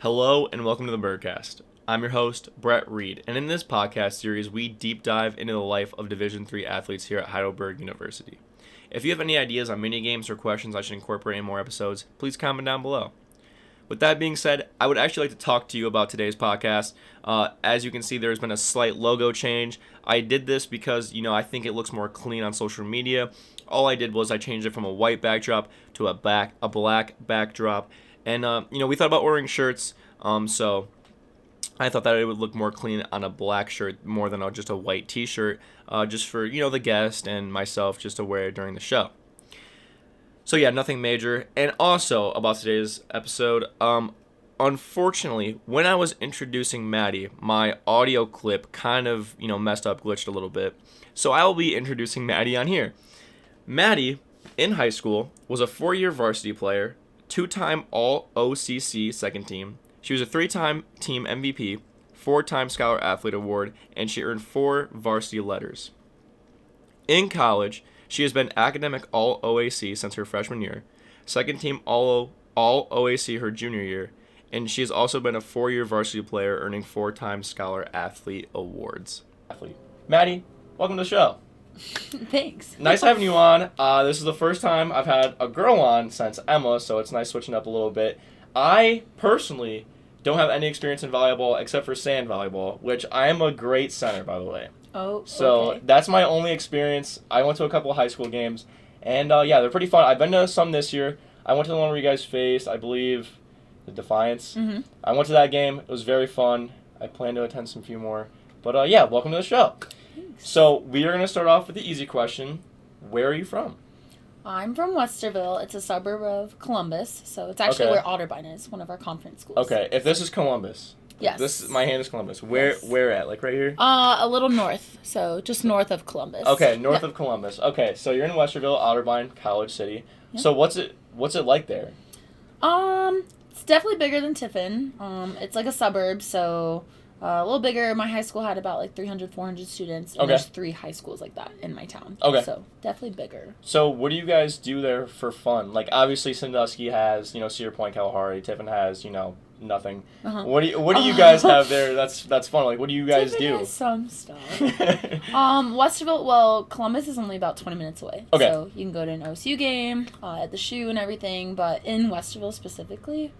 Hello and welcome to the Bergcast. I'm your host, Brett Reed, and in this podcast series, we deep dive into the life of Division III athletes here at Heidelberg University. If you have any ideas on mini games or questions I should incorporate in more episodes, please comment down below. With that being said, I would actually like to talk to you about today's podcast. As you can see, there's been a slight logo change. I did this because, I think it looks more clean on social media. All I did was I changed it from a white backdrop to a black backdrop. And, we thought about ordering shirts, so I thought that it would look more clean on a black shirt more than just a white t-shirt, just for, the guest and myself just to wear it during the show. So yeah, nothing major. And also about today's episode, unfortunately, when I was introducing Maddie, my audio clip kind of, messed up, glitched a little bit. So I will be introducing Maddie on here. Maddie, in high school, was a 4-year varsity player, 2-time All-OCC second team. She was a 3-time team MVP, 4-time Scholar Athlete Award, and she earned 4 varsity letters. In college, she has been academic All-OAC since her freshman year, second team All-OAC her junior year, and she has also been a 4-year varsity player, earning 4-time Scholar Athlete Awards. Maddie, welcome to the show. Thanks. Nice having you on. This is the first time I've had a girl on since Emma, so it's nice switching up a little bit. I personally don't have any experience in volleyball except for sand volleyball, which I am a great center, by the way. Oh, so okay. That's my only experience. I went to a couple of high school games, and they're pretty fun. I've been to some this year. I went to the one where you guys faced, I believe, the Defiance. Mm-hmm. I went to that game. It was very fun. I plan to attend some few more. But welcome to the show. Thanks. So we are going to start off with the easy question. Where are you from? I'm from Westerville. It's a suburb of Columbus, so it's actually Okay. where Otterbein is, one of our conference schools. Okay, if this is Columbus. Yes. My hand is Columbus. Where Yes. where at? Like right here? A little north, so just north of Columbus. Okay, north Yeah. of Columbus. Okay, so you're in Westerville, Otterbein, College City. Yeah. So what's it like there? It's definitely bigger than Tiffin. It's like a suburb, so a little bigger. My high school had about like 300, 400 students, and Okay. there's 3 high schools like that in my town. Okay. So definitely bigger. So what do you guys do there for fun? Like obviously Sandusky has, Cedar Point, Kalahari. Tiffin has, nothing. Uh-huh. What do you guys have there that's fun? Like what do you guys Tiffin do? has some stuff. Westerville, well, Columbus is only about 20 minutes away. Okay. So you can go to an OSU game, at the Shoe and everything, but in Westerville specifically,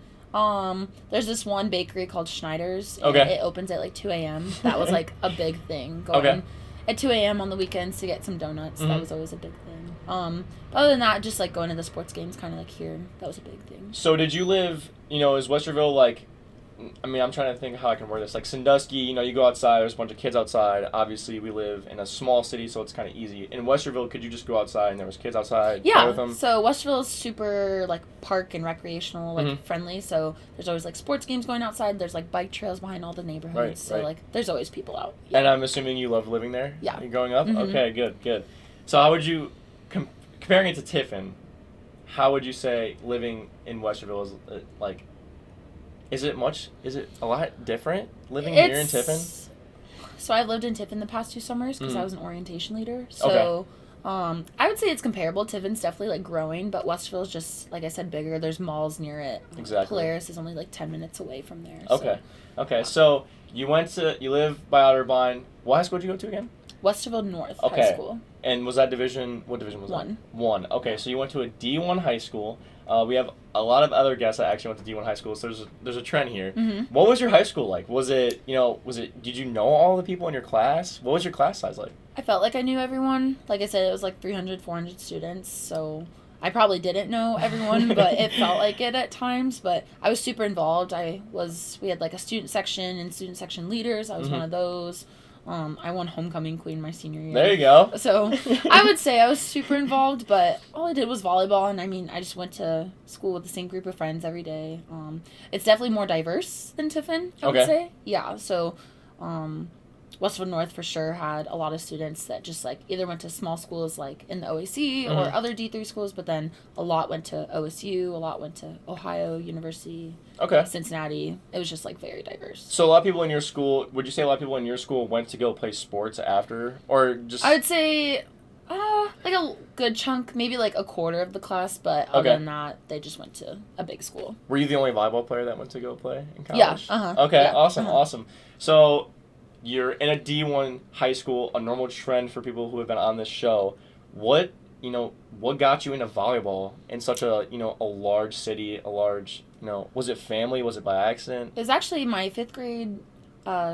there's this one bakery called Schneider's. And Okay. it opens at like 2 a.m. That was like a big thing. Going Okay. at 2 a.m. on the weekends to get some donuts. Mhm. That was always a big thing. But other than that, just like going to the sports games kind of like here, that was a big thing. So did you live, is Westerville like, I'm trying to think how I can word this. Like Sandusky, you go outside, there's a bunch of kids outside. Obviously, we live in a small city, so it's kind of easy. In Westerville, could you just go outside and there was kids outside? Play with Yeah, them? so Westerville is super like park and recreational, like Mhm. friendly. So there's always like sports games going outside. There's like bike trails behind all the neighborhoods. Right, So right. like there's always people out. And I'm assuming you love living there? Yeah. Growing up? Mhm. Okay, good. So how would you, comparing it to Tiffin, how would you say living in Westerville is like, is it a lot different living here in Tiffin? So I've lived in Tiffin the past 2 summers because Mhm. I was an orientation leader. So I would say it's comparable. Tiffin's definitely like growing, but Westerville's just, like I said, bigger. There's malls near it. Exactly. Polaris is only like 10 minutes away from there. Okay, so you live by Otterbein. What high school did you go to again? Westerville North Okay. High School. And was that what division was 1. that? 1. Okay, so you went to a D1 high school. We have a lot of other guests that actually went to D1 high school, so there's a trend here. Mm-hmm. What was your high school like? Did you know all the people in your class? What was your class size like? I felt like I knew everyone. Like I said, it was like 300, 400 students, so I probably didn't know everyone, but it felt like it at times. But I was super involved. We had like a student section and student section leaders. I was Mhm. one of those. I won homecoming queen my senior year. There you go. So I would say I was super involved, but all I did was volleyball, and I just went to school with the same group of friends every day. It's definitely more diverse than Tiffin, I Okay. would say. Yeah, so Westwood North for sure had a lot of students that just like either went to small schools like in the OAC or Mhm. other D3 schools, but then a lot went to OSU, a lot went to Ohio University, Okay. Cincinnati. It was just like very diverse. So a lot of people in your school, would you say a lot of people in your school went to go play sports after? Or just... I would say Like a good chunk, maybe like a quarter of the class, but other than that, they just went to a big school. Were you the only volleyball player that went to go play in college? Yeah. Okay, yeah, awesome. So you're in a D1 high school, a normal trend for people who have been on this show. What got you into volleyball in such a, a large city, was it family? Was it by accident? It was actually my 5th grade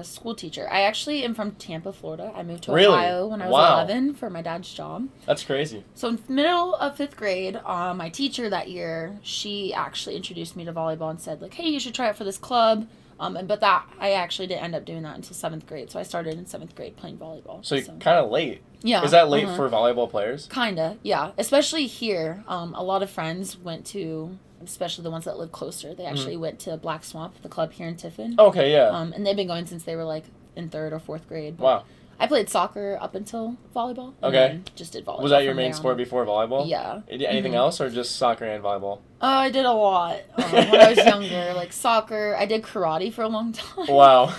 school teacher. I actually am from Tampa, Florida. I moved to Ohio when I was 11 for my dad's job. That's crazy. So in the middle of 5th grade, my teacher that year, she actually introduced me to volleyball and said, like, hey, you should try it for this club. But I actually didn't end up doing that until 7th grade. So I started in 7th grade playing volleyball. So you're kind of late. Yeah. Is that late for volleyball players? Kinda, yeah. Especially here. A lot of friends went to, especially the ones that live closer, they actually went to Black Swamp, the club here in Tiffin. Okay, yeah. And they've been going since they were like in 3rd or 4th grade. Wow. I played soccer up until volleyball. And okay. Then just did volleyball. Was that your main sport before volleyball? Yeah. Anything else or just soccer and volleyball? I did a lot when I was younger. Like soccer. I did karate for a long time. Wow.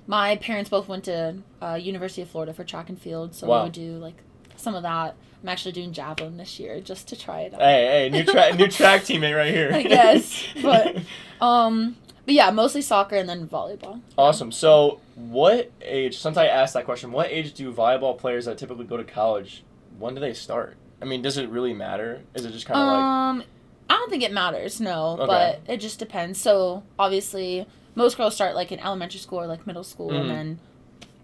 My parents both went to University of Florida for track and field, so we would do like some of that. I'm actually doing javelin this year just to try it out. Hey, new track teammate right here. I guess, but yeah, mostly soccer and then volleyball. Awesome. So, what age? Since I asked that question, what age do volleyball players that typically go to college? When do they start? I mean, does it really matter? Is it just kind of like? I don't think it matters. No, but it just depends. So obviously, most girls start like in elementary school or like middle school, and then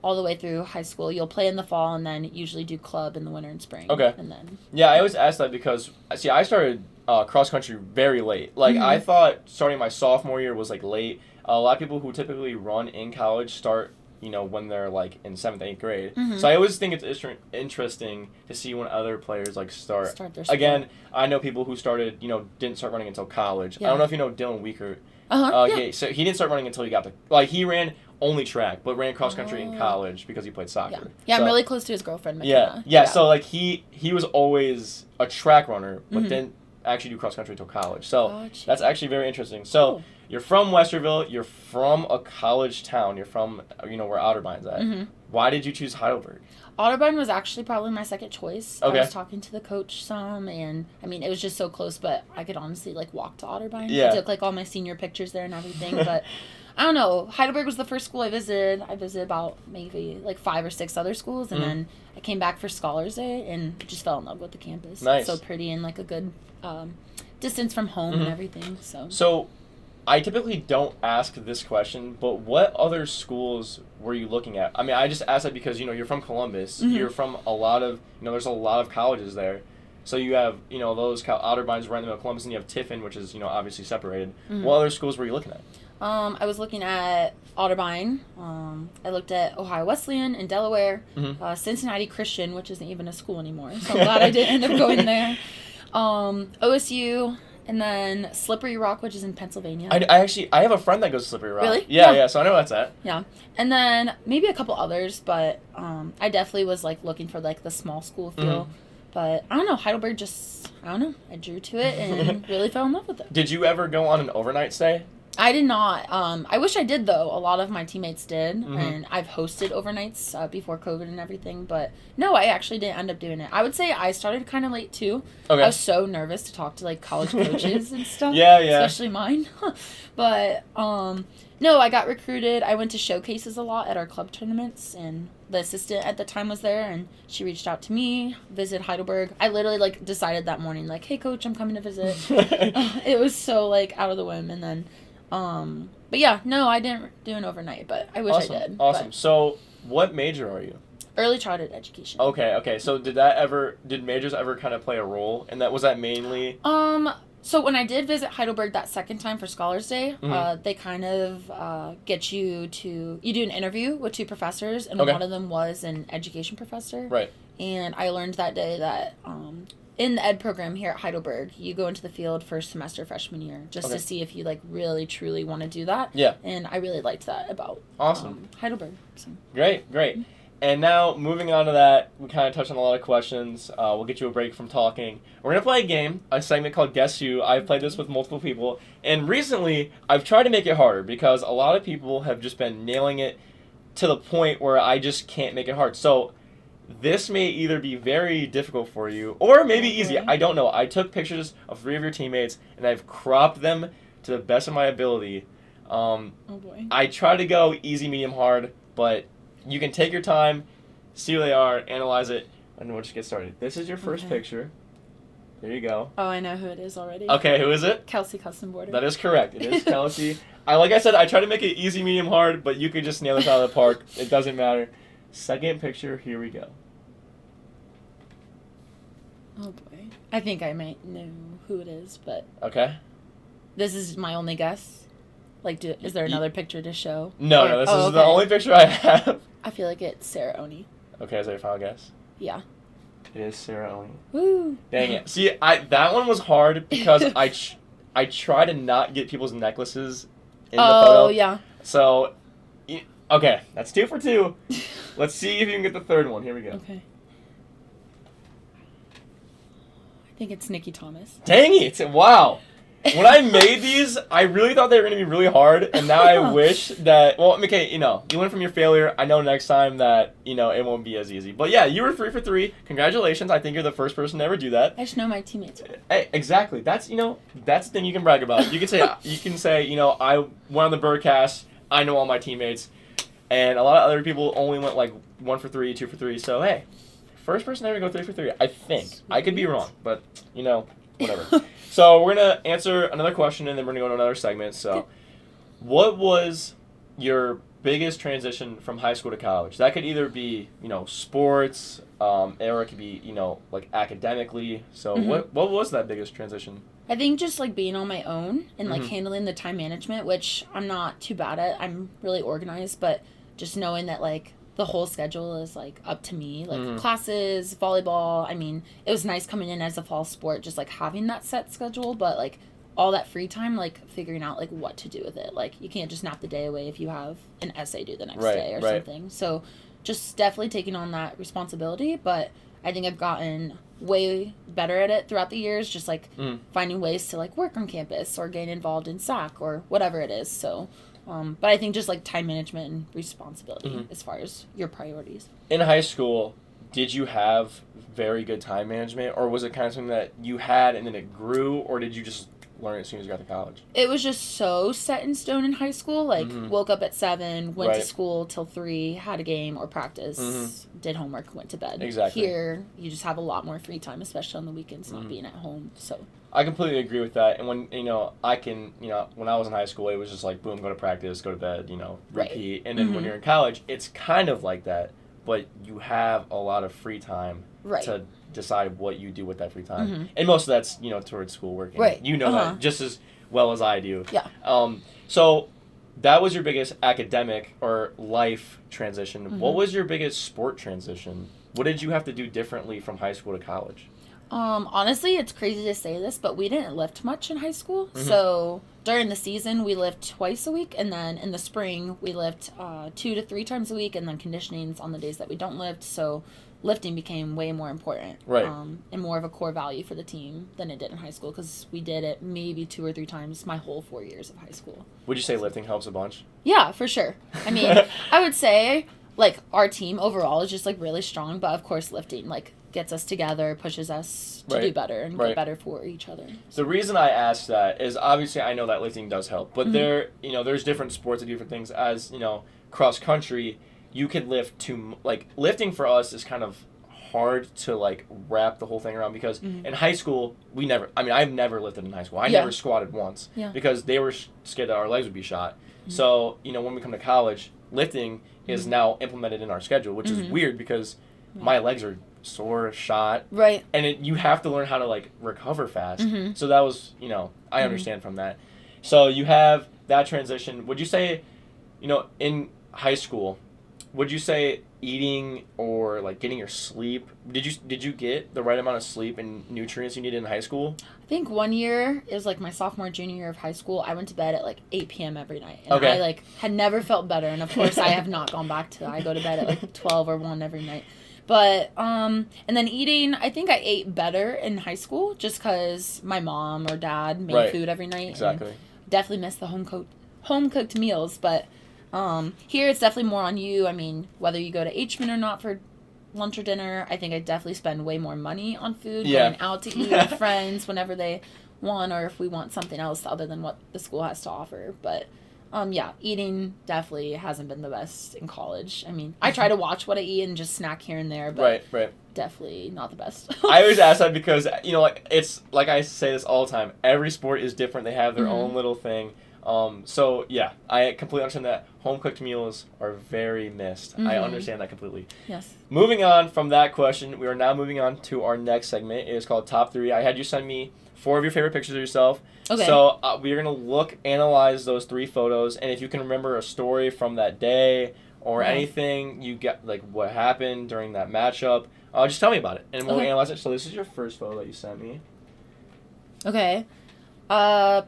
all the way through high school. You'll play in the fall and then usually do club in the winter and spring. Okay. And then. Yeah, I always ask that because I started cross country very late. Like I thought starting my sophomore year was like late. A lot of people who typically run in college start, when they're like in 7th, 8th grade. So I always think it's interesting to see when other players like start their sport. Again, I know people who started, didn't start running until college. Yeah. I don't know if you know Dylan Weaker. Yeah. So he didn't start running until he got he ran only track, but ran cross country in college because he played soccer. Yeah, so, I'm really close to his girlfriend, McKenna. Yeah. So like he was always a track runner, but didn't actually do cross country until college. So that's actually very interesting. So you're from Westerville. You're from a college town. You're from where Otterbine's at. Why did you choose Heidelberg? Otterbein was actually probably my second choice. Okay. I was talking to the coach some, and I mean, it was just so close, but I could honestly like walk to Otterbein. Yeah. I took like all my senior pictures there and everything, but I don't know. Heidelberg was the first school I visited. I visited about maybe like 5 or 6 other schools, and then I came back for Scholars Day and just fell in love with the campus. Nice. It's so pretty and like a good distance from home and everything. So I typically don't ask this question, but what other schools were you looking at? I mean, I just asked that because, you're from Columbus. You're from a lot of, there's a lot of colleges there. So you have, those Otterbeins right in the middle of Columbus, and you have Tiffin, which is, obviously separated. What other schools were you looking at? I was looking at Otterbein. I looked at Ohio Wesleyan in Delaware. Cincinnati Christian, which isn't even a school anymore. So I'm glad I didn't end up going there. OSU. And then Slippery Rock, which is in Pennsylvania. I have a friend that goes to Slippery Rock. Really? Yeah, so I know where that's at. Yeah. And then maybe a couple others, but I definitely was like looking for like the small school feel. But I don't know, Heidelberg I drew to it and really fell in love with it. Did you ever go on an overnight stay? I did not. I wish I did, though. A lot of my teammates did, and I've hosted overnights before COVID and everything, but no, I actually didn't end up doing it. I would say I started kind of late, too. Okay. I was so nervous to talk to, like, college coaches and stuff. Yeah. Especially mine. But, no, I got recruited. I went to showcases a lot at our club tournaments, and the assistant at the time was there, and she reached out to me, visited Heidelberg. I literally, like, decided that morning, like, hey, coach, I'm coming to visit. It was so, like, out of the whim, and then... but yeah, no, I didn't do an overnight, but I wish I did. Awesome. So, what major are you? Early childhood education. Okay. So, did majors ever kind of play a role in that? Was that mainly? So when I did visit Heidelberg that second time for Scholars Day, they kind of get you do an interview with 2 professors, and one of them was an education professor. Right. And I learned that day that in the ed program here at Heidelberg, you go into the field first semester freshman year just to see if you like really truly want to do that. Yeah. And I really liked that about Heidelberg. So. Great. And now, moving on to that, we kind of touched on a lot of questions. We'll get you a break from talking. We're going to play a game, a segment called Guess Who. I've played this with multiple people. And recently, I've tried to make it harder because a lot of people have just been nailing it to the point where I just can't make it hard. So, this may either be very difficult for you or maybe easy. Okay. I don't know. I took pictures of 3 of your teammates, and I've cropped them to the best of my ability. Oh boy. I try to go easy, medium, hard, but you can take your time, see who they are, analyze it, and we'll just get started. This is your first picture. There you go. Oh, I know who it is already. Okay, who is it? Kelsey Custom Border. That is correct. It is Kelsey. Like I said, I try to make it easy, medium, hard, but you could just nail this out of the park. It doesn't matter. Second picture, here we go. Oh boy. I think I might know who it is, but Okay. this is my only guess. Like, is there another picture to show? No, this is the only picture I have. I feel like it's Sarah Oni. Okay, is that your final guess? Yeah. It is Sarah Oni. Woo! Dang it. See, that one was hard because I try to not get people's necklaces in the photo. Oh, yeah. So, okay, that's 2 for 2. Let's see if you can get the third one. Here we go. Okay. I think it's Nikki Thomas. Dang it! Wow. When I made these, I really thought they were going to be really hard, and now I wish that, well, okay, you learn from your failure. I know next time that, it won't be as easy. But yeah, you were 3 for 3. Congratulations. I think you're the first person to ever do that. I just know my teammates. Hey, exactly. That's, that's the thing you can brag about. You can say, I went on the Birdcast. I know all my teammates. And a lot of other people only went like 1 for 3, 2 for 3. So, hey, first person ever to go 3 for 3. I think. Sweet. I could be wrong, but, whatever. So we're going to answer another question, and then we're going to go to another segment. So what was your biggest transition from high school to college? That could either be, sports, or it could be, like academically. So what was that biggest transition? I think just like being on my own and like handling the time management, which I'm not too bad at. I'm really organized, but just knowing that like the whole schedule is like up to me, like classes, volleyball. I mean, it was nice coming in as a fall sport, just like having that set schedule, but like all that free time, like figuring out like what to do with it. Like you can't just nap the day away if you have an essay due the next day or something. So just definitely taking on that responsibility, but I think I've gotten way better at it throughout the years, just like finding ways to like work on campus or get involved in SAC or whatever it is. So but I think just like time management and responsibility as far as your priorities. In high school, did you have very good time management, or was it kind of something that you had and then it grew, or did you just learn it as soon as you got to college? It was just so set in stone in high school. Like woke up at 7, went to school till 3, had a game or practice, did homework, went to bed. Exactly. Here, you just have a lot more free time, especially on the weekends, not being at home. So I completely agree with that. And when, when I was in high school, it was just like, boom, go to practice, go to bed, repeat. And then when you're in college, it's kind of like that, but you have a lot of free time to decide what you do with that free time. And most of that's, towards schoolwork. And you know that just as well as I do. Yeah. So that was your biggest academic or life transition. What was your biggest sport transition? What did you have to do differently from high school to college? Honestly, it's crazy to say this, but we didn't lift much in high school. So during the season, we lift twice a week, and then in the spring, we lift 2 to 3 times a week, and then conditioning's on the days that we don't lift. So lifting became way more important, and more of a core value for the team than it did in high school, because we did it maybe 2 or 3 times my whole 4 years of high school. Would you say lifting helps a bunch? Yeah, for sure. I mean, I would say like our team overall is just like really strong, but of course lifting like gets us together, pushes us to do better and get better for each other. The reason I asked that is obviously I know that lifting does help, but there's different sports that do different things. As cross country, you could lift to like lifting for us is kind of hard to like wrap the whole thing around, because in high school I've never lifted in high school. I never squatted once because they were scared that our legs would be shot. So when we come to college, lifting is now implemented in our schedule, which is weird because my legs are sore, shot, and you have to learn how to like recover fast. So that was I understand from that. So you have that transition. Would you say in high school, would you say eating or like getting your sleep, did you get the right amount of sleep and nutrients you needed in high school? I think one year, it was like my sophomore, junior year of high school, I went to bed at like 8 p.m. every night. And I like had never felt better. And of course I have not gone back to, I go to bed at like 12 or 1 every night. But, and then eating, I think I ate better in high school just because my mom or dad made food every night. Exactly. And definitely miss the home cooked meals. But here it's definitely more on you. I mean, whether you go to H-Man or not for lunch or dinner. I think I definitely spend way more money on food, Yeah. going out to eat with friends whenever they want, or if we want something else other than what the school has to offer. But yeah, eating definitely hasn't been the best in college. I mean, I try to watch what I eat and just snack here and there, but Right. definitely not the best. I always ask that because, you know, like, it's, like I say this all the time, every sport is different. They have their own little thing. So, yeah, I completely understand that home-cooked meals are very missed. I understand that completely. Yes. Moving on from that question, we are now moving on to our next segment. It is called Top 3. I had you send me 4 of your favorite pictures of yourself. Okay. So we're going to analyze those 3 photos, and if you can remember a story from that day or anything you get, like what happened during that matchup, just tell me about it, and we'll analyze it. So this is your first photo that you sent me. Okay.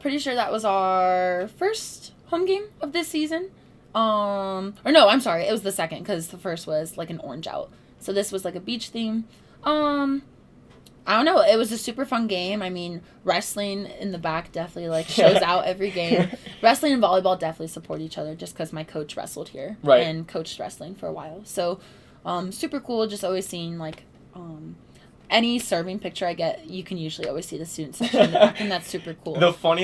Pretty sure that was our first home game of this season. Or no, I'm sorry, it was the second, because the first was like an orange out. So this was like a beach theme. I don't know. It was a super fun game. I mean, wrestling in the back definitely like shows out every game. Wrestling and volleyball definitely support each other just because my coach wrestled here and coached wrestling for a while. So, super cool. Just always seeing like any serving picture I get, you can usually always see the student section in the back, and that's super cool.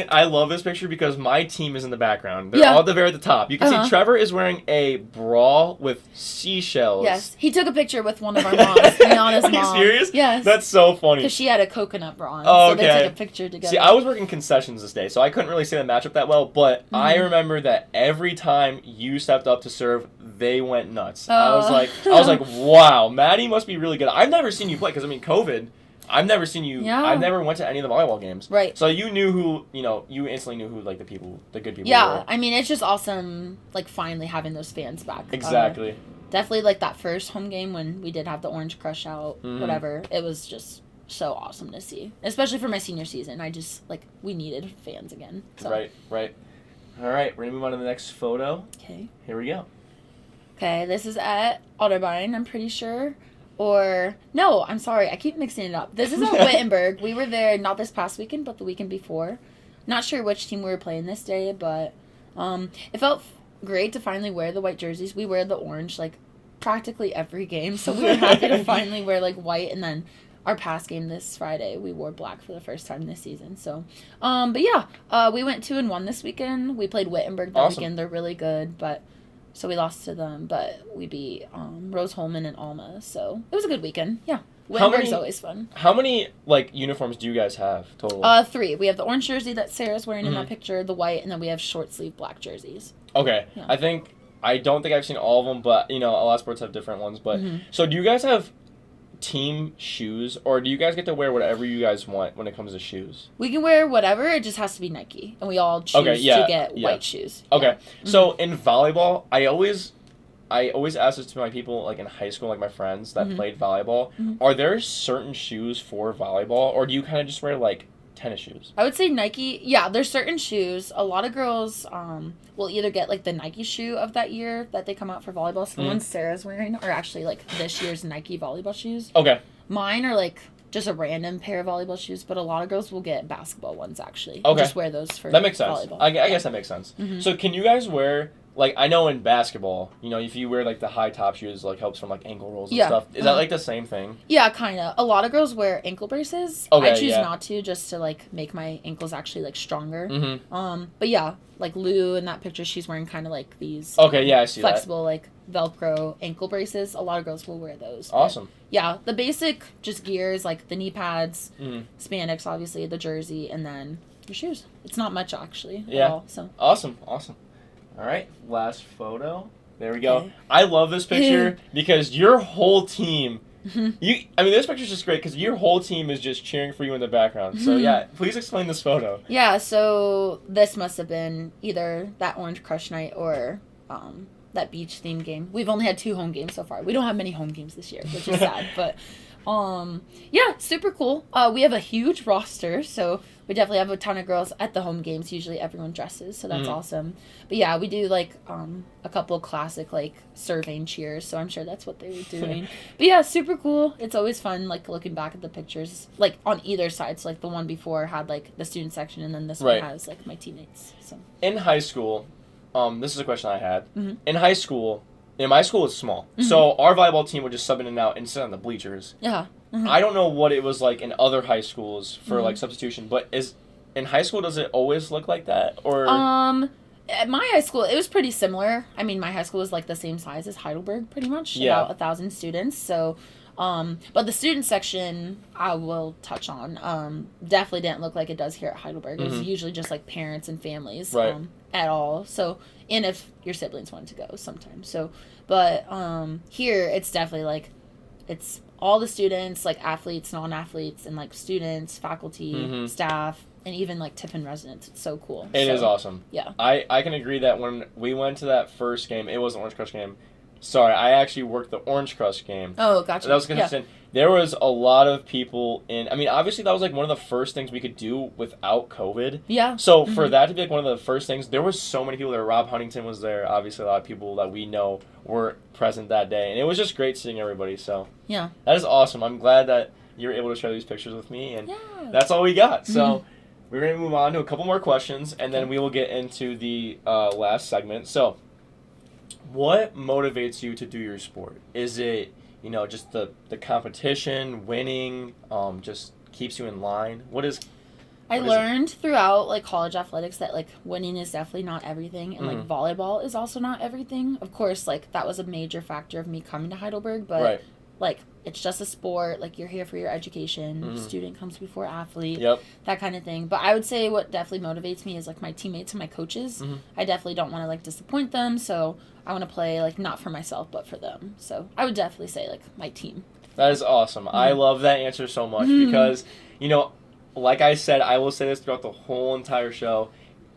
I love this picture because my team is in the background. They're all at the very at the top. You can see Trevor is wearing a bra with seashells. Yes, he took a picture with one of our moms, Rihanna's mom. Are you serious? Yes. That's so funny. Because she had a coconut bra on, so they took a picture together. See, I was working concessions this day, so I couldn't really see the matchup that well, but I remember that every time you stepped up to serve, they went nuts. I was like, wow, Maddie must be really good. I've never seen you play because, I mean, COVID. I've never seen you. Yeah. I've never went to any of the volleyball games. Right. So you knew who, you instantly knew who, like, the good people were. Yeah, I mean, it's just awesome, like, finally having those fans back. Exactly. Definitely, like, that first home game when we did have the Orange Crush out, whatever. It was just so awesome to see. Especially for my senior season. I just, like, we needed fans again. So. Right. All right, we're going to move on to the next photo. Okay. Here we go. Okay, this is at Otterbein, I'm pretty sure. Or, no, I'm sorry, I keep mixing it up. This is at Wittenberg. We were there not this past weekend, but the weekend before. Not sure which team we were playing this day, but it felt great to finally wear the white jerseys. We wear the orange, like, practically every game, so we were happy to finally wear, like, white. And then our past game this Friday, we wore black for the first time this season. So, but yeah, we went 2-1 this weekend. We played Wittenberg that weekend. They're really good, but... So we lost to them, but we beat Rose Holman and Alma. So it was a good weekend. Yeah. Wittenberg's always fun. How many, like, uniforms do you guys have total? 3. We have the orange jersey that Sarah's wearing in that picture, the white, and then we have short sleeve black jerseys. Okay. Yeah. I don't think I've seen all of them, but, a lot of sports have different ones. But so do you guys have team shoes, or do you guys get to wear whatever you guys want when it comes to shoes? We can wear whatever, it just has to be Nike, and we all choose to get white shoes. Okay. Yeah. So in volleyball, I always ask this to my people, like in high school, like my friends that played volleyball. Are there certain shoes for volleyball, or do you kind of just wear like tennis shoes? I would say Nike. Yeah, there's certain shoes. A lot of girls will either get like the Nike shoe of that year that they come out for volleyball. So the ones Sarah's wearing are actually like this year's Nike volleyball shoes. Okay. Mine are like just a random pair of volleyball shoes, but a lot of girls will get basketball ones actually. Okay. Just wear those for that makes sense. Volleyball. I guess that makes sense. So can you guys wear, like, I know in basketball, if you wear, like, the high top shoes, like, helps from, like, ankle rolls and stuff. Is that, like, the same thing? Yeah, kind of. A lot of girls wear ankle braces. Okay, I choose not to, just to, like, make my ankles actually, like, stronger. But, yeah, like, Lou in that picture, she's wearing kind of, like, these I see flexible, like, Velcro ankle braces. A lot of girls will wear those. Awesome. But, yeah, the basic just gears, like, the knee pads, spandex, obviously, the jersey, and then your shoes. It's not much, actually, at all. So. Awesome. All right, last photo. There we go. Okay. I love this picture because your whole team. This picture's just great because your whole team is just cheering for you in the background. So yeah, please explain this photo. Yeah, so this must have been either that Orange Crush night or that beach theme game. We've only had 2 home games so far. We don't have many home games this year, which is sad, but. Yeah, super cool. We have a huge roster, so we definitely have a ton of girls at the home games. Usually everyone dresses, so that's awesome. But yeah, we do like a couple of classic like serving cheers, so I'm sure that's what they were doing. But yeah, super cool. It's always fun like looking back at the pictures like on either side. So like the one before had like the student section, and then this one has like my teammates. So in high school, this is a question I had. In high school, in my school it's small. So our volleyball team would just sub in and out and sit on the bleachers. Yeah. I don't know what it was like in other high schools for like substitution, but in high school does it always look like that or At my high school, it was pretty similar. I mean, my high school was like the same size as Heidelberg, pretty much. Yeah. About 1,000 students. So, but the student section, I will touch on, definitely didn't look like it does here at Heidelberg. It was usually just like parents and families, right. At all. So, and if your siblings wanted to go sometimes. So, but here it's definitely like, it's all the students, like athletes, non-athletes, and like students, faculty, staff, and even like Tiffin residents. It's so cool. It is awesome. Yeah. I can agree that when we went to that first game, it was an Orange Crush game. Sorry, I actually worked the Orange Crush game. Oh, gotcha. That was consistent. Yeah. There was a lot of people in. I mean, obviously that was like one of the first things we could do without COVID. Yeah. So for that to be like one of the first things, there was so many people there. Rob Huntington was there. Obviously, a lot of people that we know were present that day, and it was just great seeing everybody. So yeah, that is awesome. I'm glad that you were able to share these pictures with me, and that's all we got. So we're gonna move on to a couple more questions, and then we will get into the last segment. So, what motivates you to do your sport? Is it just the competition, winning, just keeps you in line? I learned throughout like college athletics that like winning is definitely not everything, and like volleyball is also not everything. Of course, like that was a major factor of me coming to Heidelberg, but like it's just a sport. Like you're here for your education. Student comes before athlete. That kind of thing. But I would say what definitely motivates me is like my teammates and my coaches. I definitely don't want to like disappoint them, so I want to play like not for myself but for them. So I would definitely say like my team. That is awesome. I love that answer so much because like I said, I will say this throughout the whole entire show.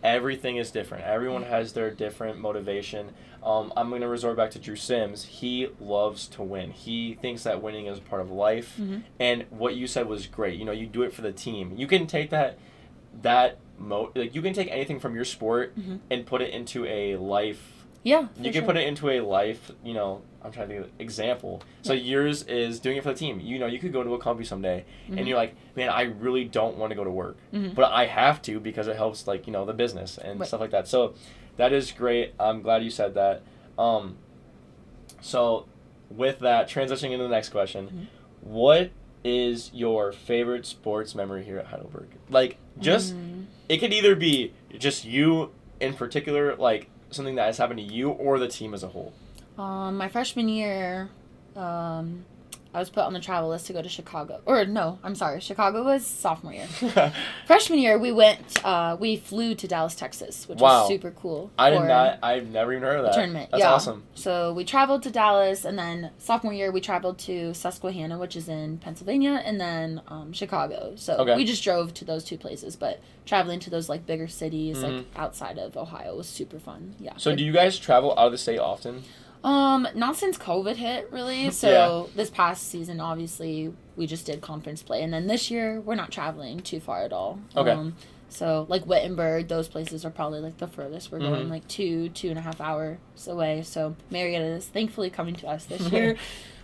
Everything is different. Everyone has their different motivation. I'm going to resort back to Drew Sims. He loves to win. He thinks that winning is a part of life. And what you said was great. You do it for the team. You can take you can take anything from your sport and put it into a life. Yeah, you can put it into a life, I'm trying to think of an example. So yours is doing it for the team. You could go to a company someday and you're like, man, I really don't want to go to work. But I have to because it helps like, the business and stuff like that. So that is great. I'm glad you said that. So with that, transitioning into the next question, what is your favorite sports memory here at Heidelberg? Like just, it could either be just you in particular, like something that has happened to you or the team as a whole. My freshman year, I was put on the travel list to go to Chicago. Or no, I'm sorry, Chicago was sophomore year. Freshman year, we flew to Dallas, Texas, which was super cool. I've never even heard of that. Tournament. That's awesome. So we traveled to Dallas, and then sophomore year, we traveled to Susquehanna, which is in Pennsylvania, and then Chicago. So we just drove to those two places, but traveling to those like bigger cities, like outside of Ohio, was super fun. Yeah. So do you guys travel out of the state often? Not since COVID hit, really. So this past season, obviously, we just did conference play. And then this year, we're not traveling too far at all. Okay. So, like, Wittenberg, those places are probably, like, the furthest. We're going, like, 2.5 hours away. So, Marietta is thankfully coming to us this year.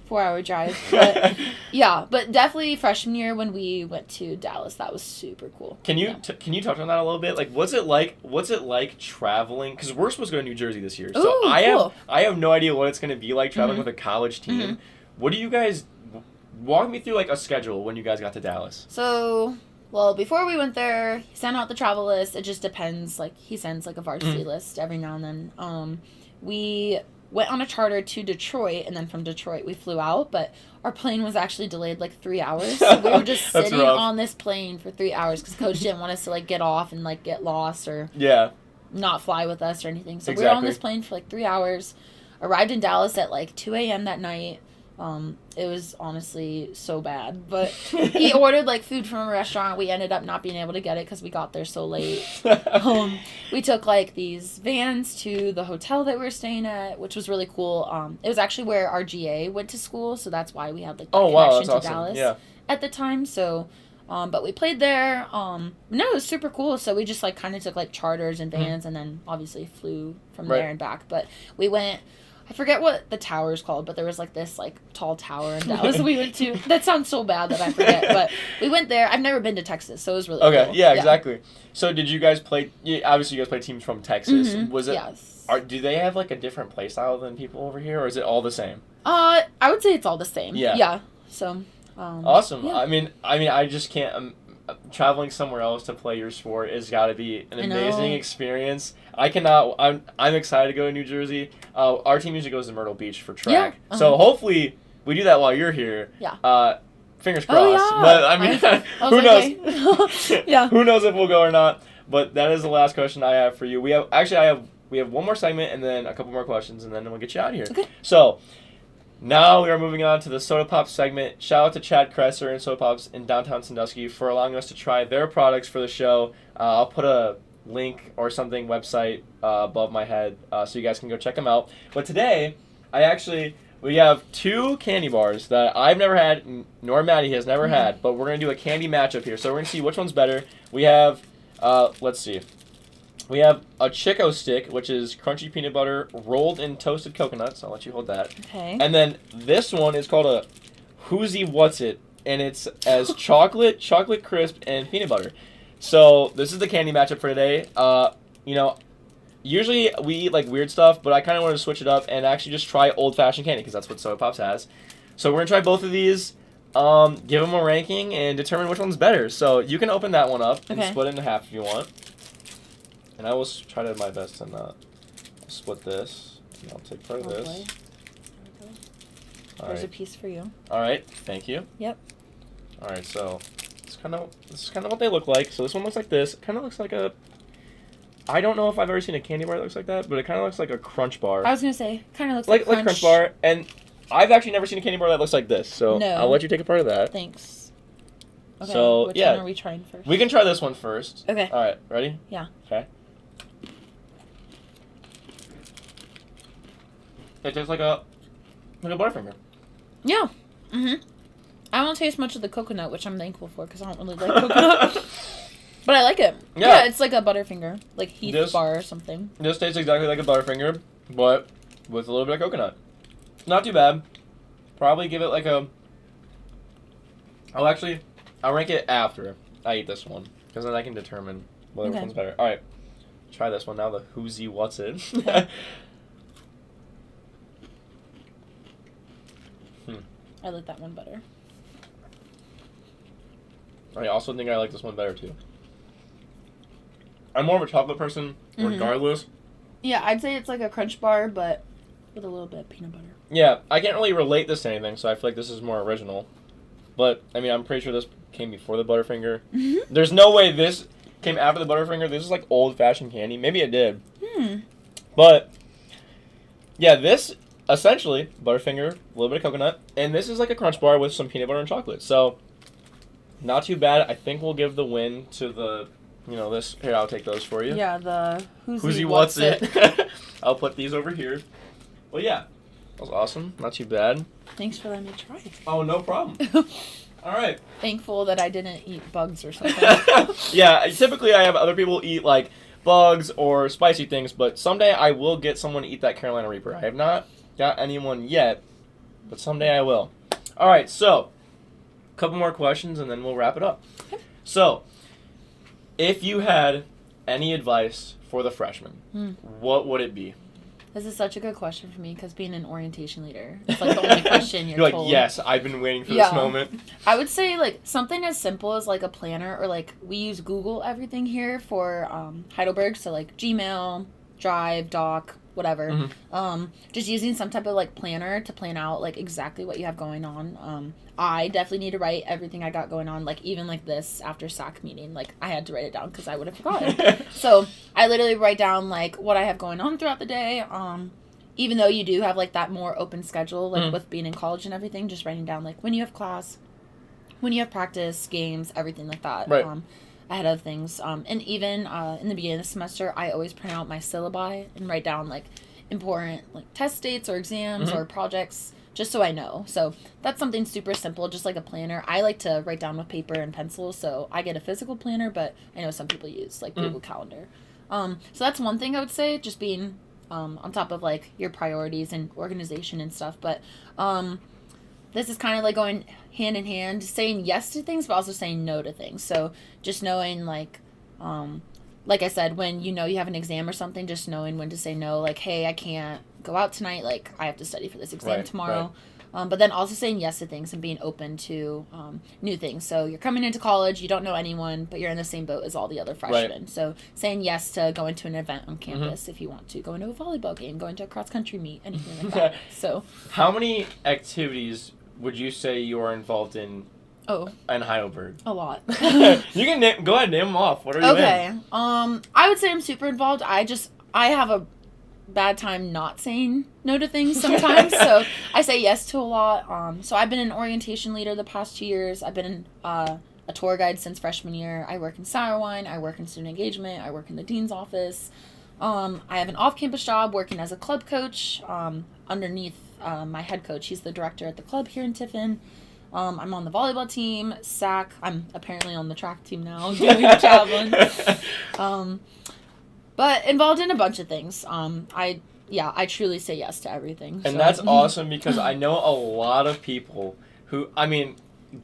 4-hour drive. But, yeah. But definitely freshman year when we went to Dallas, that was super cool. Can you touch on that a little bit? Like, what's it like traveling? Because we're supposed to go to New Jersey this year. So Ooh, cool. I have no idea what it's going to be like traveling with a college team. What do you guys... Walk me through, like, a schedule when you guys got to Dallas. So... Well, before we went there, he sent out the travel list. It just depends. Like, he sends, like, a varsity list every now and then. We went on a charter to Detroit, and then from Detroit we flew out, but our plane was actually delayed, like, 3 hours. So we were just sitting on this plane for 3 hours because Coach didn't want us to, like, get off and, like, get lost or not fly with us or anything. So we were on this plane for, like, 3 hours, arrived in Dallas at, like, 2 a.m. that night. It was honestly so bad, but he ordered like food from a restaurant. We ended up not being able to get it because we got there so late. We took like these vans to the hotel that we were staying at, which was really cool. It was actually where our GA went to school, so that's why we had like that connection to Dallas at the time. So, but we played there. No, it was super cool. So we just like kind of took like charters and vans, and then obviously flew from there and back. But we went. I forget what the tower is called, but there was like this like tall tower in Dallas we went to. That sounds so bad that I forget, but we went there. I've never been to Texas, so it was really okay. cool. Yeah, exactly. So did you guys play? Obviously, you guys play teams from Texas. Was it? Yes. Do they have like a different play style than people over here, or is it all the same? I would say it's all the same. Yeah. Yeah. So. Awesome. Yeah. I mean, I just can't. Traveling somewhere else to play your sport has got to be an amazing experience. I cannot. I'm excited to go to New Jersey. Our team usually goes to Myrtle Beach for track, so hopefully we do that while you're here. Yeah. Fingers crossed. Oh, yeah. But I mean, who knows? Yeah. Who knows if we'll go or not? But that is the last question I have for you. We have one more segment and then a couple more questions, and then we'll get you out of here. Okay. So. Now we are moving on to the Soda Pop segment. Shout out to Chad Kresser and Soda Pops in downtown Sandusky for allowing us to try their products for the show. I'll put a link or something, website above my head so you guys can go check them out. But today, we have 2 candy bars that I've never had, nor Maddie has never had, but we're going to do a candy matchup here. So we're going to see which one's better. We have, let's see. We have a Chico stick, which is crunchy peanut butter rolled in toasted coconuts. I'll let you hold that. Okay. And then this one is called a Whoozy What's It, and it's as chocolate crisp, and peanut butter. So this is the candy matchup for today. Usually we eat like weird stuff, but I kind of wanted to switch it up and actually just try old-fashioned candy because that's what Soda Pops has. So we're going to try both of these, give them a ranking, and determine which one's better. So you can open that one up and split it in half if you want. And I will try to do my best to not split this. And I'll take part of this. There's a piece for you. All right, thank you. Yep. All right, so this is kind of what they look like. So this one looks like this. It kind of looks like a. I don't know if I've ever seen a candy bar that looks like that, but it kind of looks like a Crunch bar. I was gonna say, kind of looks like Crunch bar, and I've actually never seen a candy bar that looks like this. So I'll let you take a part of that. Thanks. Okay. So which one are we trying first? We can try this one first. Okay. All right, ready? Yeah. Okay. It tastes like a Butterfinger. Yeah. I don't taste much of the coconut, which I'm thankful for because I don't really like coconut. But I like it. Yeah, it's like a Butterfinger, like Heath bar or something. This tastes exactly like a Butterfinger, but with a little bit of coconut. Not too bad. Probably give it like a. I'll rank it after I eat this one because then I can determine which one's better. All right, try this one now. The Whoozy What's It. Okay. I like that one better. I also think I like this one better too. I'm more of a chocolate person, regardless. Yeah, I'd say it's like a Crunch bar, but with a little bit of peanut butter. Yeah, I can't really relate this to anything, so I feel like this is more original. But, I mean, I'm pretty sure this came before the Butterfinger. There's no way this came after the Butterfinger. This is like old-fashioned candy. Maybe it did. But, yeah, this, essentially, Butterfinger, a little bit of coconut, and this is like a Crunch bar with some peanut butter and chocolate. So, not too bad. I think we'll give the win to the, this. Here, I'll take those for you. Yeah, the Whoozy What's It. I'll put these over here. Well, yeah. That was awesome. Not too bad. Thanks for letting me try. Oh, no problem. All right. Thankful that I didn't eat bugs or something. Yeah, typically I have other people eat, like, bugs or spicy things, but someday I will get someone to eat that Carolina Reaper. I have not got anyone yet, but someday I will. All right, so, a couple more questions, and then we'll wrap it up. So, if you had any advice for the freshmen, what would it be? This is such a good question for me because being an orientation leader, it's like the only question you're like, told. yes, I've been waiting for this moment. I would say like something as simple as like a planner or like we use Google everything here for Heidelberg, so like Gmail, Drive, Doc, whatever. Just using some type of like planner to plan out like exactly what you have going on. I definitely need to write everything I got going on, like even like this after SAC meeting, like I had to write it down because I would have forgotten. So I literally write down like what I have going on throughout the day. Even though you do have like that more open schedule, like with being in college and everything, just writing down like when you have class, when you have practice, games, everything like that. Right. Ahead of things. And even in the beginning of the semester, I always print out my syllabi and write down like important like test dates or exams or projects just so I know. So that's something super simple, just like a planner. I like to write down with paper and pencil, so I get a physical planner, but I know some people use like Google Calendar. So that's one thing I would say, just being on top of like your priorities and organization and stuff. But this is kind of like going hand in hand, saying yes to things, but also saying no to things. So just knowing like I said, when you know you have an exam or something, just knowing when to say no. Like, hey, I can't go out tonight. Like, I have to study for this exam tomorrow. Right. But then also saying yes to things and being open to new things. So you're coming into college, you don't know anyone, but you're in the same boat as all the other freshmen. Right. So saying yes to going to an event on campus if you want to, going to a volleyball game, going to a cross-country meet, anything like that. So, how many activities would you say you are involved in in Heidelberg? A lot. You can go ahead and name them off. What are you in? I would say I'm super involved. I have a bad time not saying no to things sometimes, so I say yes to a lot. So I've been an orientation leader the past 2 years. I've been a tour guide since freshman year. I work in Szawranskyj. I work in student engagement. I work in the dean's office. I have an off-campus job working as a club coach underneath my head coach. He's the director at the club here in Tiffin. I'm on the volleyball team, SAC. I'm apparently on the track team now, doing javelin. But involved in a bunch of things. I truly say yes to everything. And that's awesome because I know a lot of people who,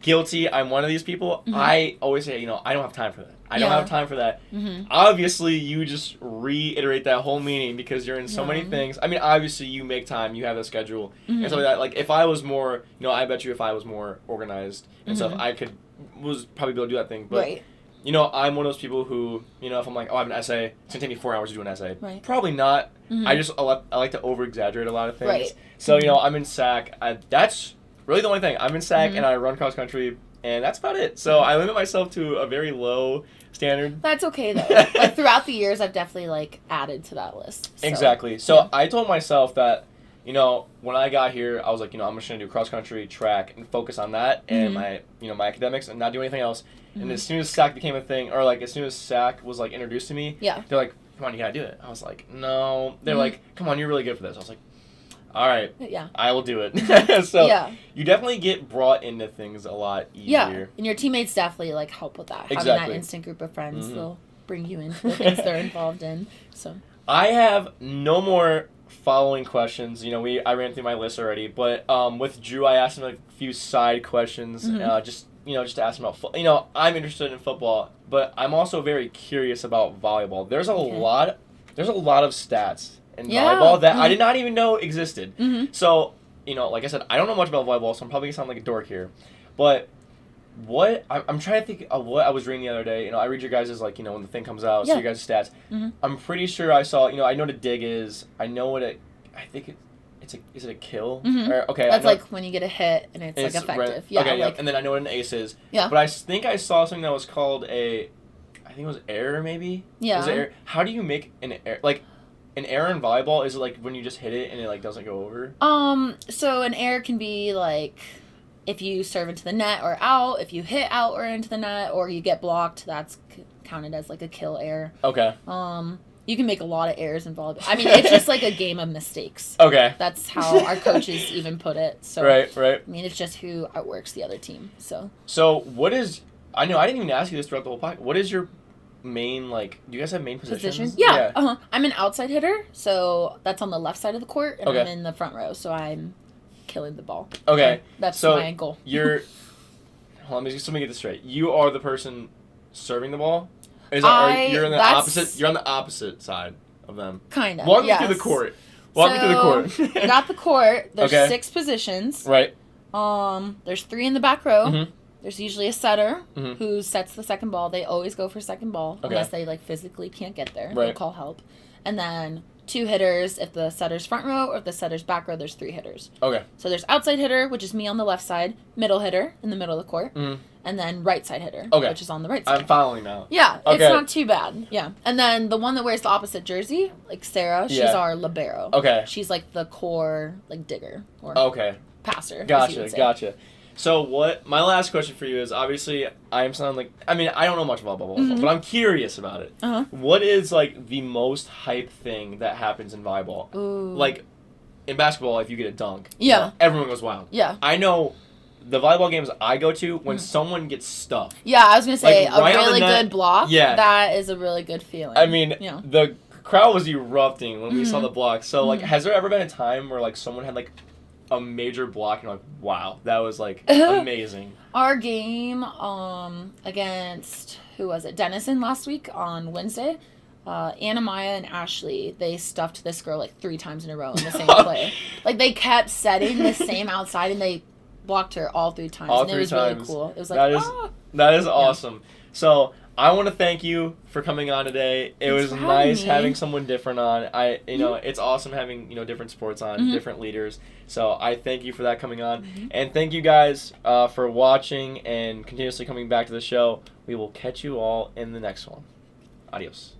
guilty, I'm one of these people. I always say, I don't have time for that. I don't have time for that. Obviously, you just reiterate that whole meaning because you're in so many things. Obviously, you make time. You have a schedule and stuff like that. Like, if I was more, I bet you if I was more organized and stuff, I was probably able to do that thing. But, right. I'm one of those people who, if I'm like, I have an essay, it's going to take me 4 hours to do an essay. Right. Probably not. I like to over-exaggerate a lot of things. Right. So, I'm in SAC. That's really the only thing. I'm in SAC and I run cross-country, and that's about it. So I limit myself to a very low standard. That's okay, though. Like, throughout the years, I've definitely, added to that list. So. Exactly. So I told myself that, when I got here, I was like, I'm just going to do cross-country, track, and focus on that and my, my academics and not do anything else. And as soon as SAC became a thing, or, as soon as SAC was, introduced to me, they're like, come on, you got to do it. I was like, no. They're like, come on, you're really good for this. I was like, all right, I will do it. So you definitely get brought into things a lot easier. Yeah, and your teammates definitely, help with that. Exactly. Having that instant group of friends, they'll bring you into the things they're involved in. So I have no more following questions. I ran through my list already, but with Drew, I asked him a few side questions, just to ask him about I'm interested in football, but I'm also very curious about volleyball. There's a lot of stats in volleyball that I did not even know existed. So, like I said, I don't know much about volleyball, so I'm probably going to sound like a dork here. But I'm trying to think of what I was reading the other day. I read your guys' when the thing comes out, so your guys' stats. I'm pretty sure I saw, I know what a dig is. I know what is it a kill? Okay. That's when you get a hit and it's effective. Yeah. Okay, and then I know what an ace is. Yeah. But I think I saw something that was called I think it was error maybe? Yeah. Was it error? How do you make an error? An error in volleyball, is it when you just hit it and it doesn't go over? So an error can be if you serve into the net or out, if you hit out or into the net, or you get blocked, that's counted as a kill error. Okay. You can make a lot of errors in volleyball. It's just a game of mistakes. Okay. That's how our coaches even put it. So right. It's just who outworks the other team. So what is? I know I didn't even ask you this throughout the whole podcast. What is your main do you guys have main positions? Yeah. I'm an outside hitter, so that's on the left side of the court, and I'm in the front row, so I'm killing the ball. Okay. That's my goal. You're let me get this straight. You are the person serving the ball? You're on the opposite side of them. Kind of. Walk me through the court. You got the court. There's 6 positions. Right. There's 3 in the back row. There's usually a setter who sets the second ball. They always go for second ball unless they physically can't get there. They'll call help. And then 2 hitters if the setter's front row, or if the setter's back row, there's 3 hitters. Okay. So there's outside hitter, which is me on the left side, middle hitter in the middle of the court, and then right side hitter, which is on the right side. I'm following now. Yeah, it's not too bad. Yeah. And then the one that wears the opposite jersey, Sarah, she's our libero. Okay. She's the core digger or passer. Gotcha. So my last question for you is, obviously, I don't know much about volleyball, but I'm curious about it. What is, the most hype thing that happens in volleyball? Ooh. In basketball, if you get a dunk, everyone goes wild. Yeah. I know the volleyball games I go to, when someone gets stuffed. Yeah, I was going to say, a right really good block, that is a really good feeling. The crowd was erupting when we saw Mhm. the block. So, like, Mhm. has there ever been a time where, like, someone had, like, a major block and you're like, wow, that was, like, amazing? Our game against, who was it? Denison last week on Wednesday. Anna Maya and Ashley, they stuffed this girl like 3 times in a row in the same play. Like, they kept setting the same outside, and they blocked her all 3 times. All and 3 it was times. really cool. It was like, That is awesome. So I want to thank you for coming on today. It Thanks was for having nice me. having someone different on. It's awesome having, different sports on, different leaders. So I thank you for that coming on. And thank you guys for watching and continuously coming back to the show. We will catch you all in the next one. Adios.